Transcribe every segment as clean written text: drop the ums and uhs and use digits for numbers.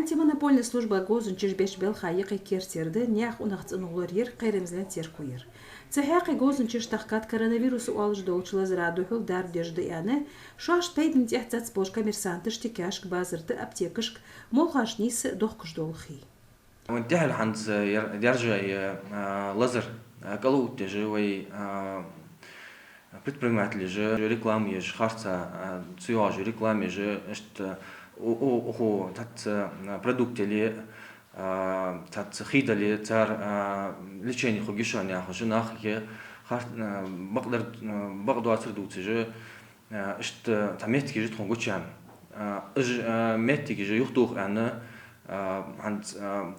Антимонопольная служба гозун чижбеш бел хайықы кертерді, неақ унақцын олар ер, қайрымзілен тер қойыр. Цехяқы гозун чиж таққат коронавирусу алыжды олчылаз радухыл дар дежді яны, шаш пейдін тяхтац бош коммерсанты штекяшк базырды аптекышк, молхаш нисы доққыш долхи. ونتحل عند يرجع لازر قالوا تجوي предприниматели же рекламе же харца цюаж рекламе же что о тат продукты ли тат хидали тар лечение хугишания хожинах я хар багдо асрдуцы же что таметки же тхонгучан метки же юхтух ана عند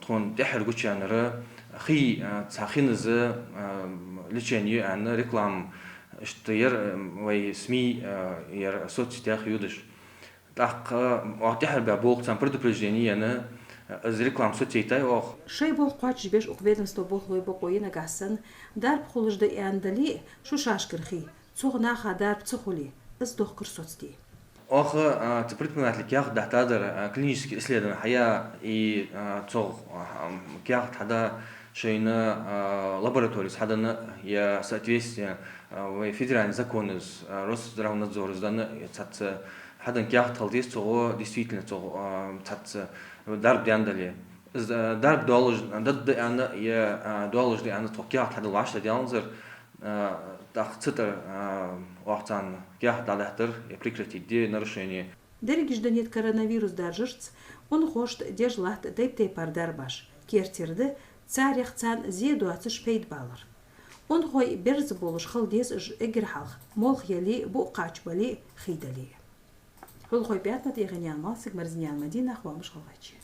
تكون تحر قتش أنا خي تأخين ز ليشيني أنا ريكلام اشتير ويسمي ير صوت تأخيودش تأخ وتحر بابوق تام предупреждение أنا از ريكلام صوت تيتاي وخ شيء بول قاتش بيش أقبلن بول هوي بقوينا جحسن دار بخلج ده أندلي شو شاشكر خي صوغ ناخا دار بتخولي از دخكر صوتي آخر предприниматель كياخد تحتاجر клинические исследования حياة и صوغ كياخد حدا شينا лабораторис حدا يا соответствие федеральный закон из Росздравнадзора сдана цац حدا كياخد تلديس صوغ действительно صوغ цац дарб دياندلي дарб دولج ضد أنا يا دولج دي أنا صوغ كياخد حدا العشرة ديانزر تختار وقتان كياخد على هتر прекратить دي нарушение. Дерегиш да нет коронавирус даржырц, он хошт дежлахт дейптей пардарбаш, кертирді царях цан зедуацы шпейд балар. Он хой берз болуш халдес ж эгерхалх, молх яли бу қачбали хидали. Хул хой пятнат егенян малсик марзинян мадина хвамыш халгачи.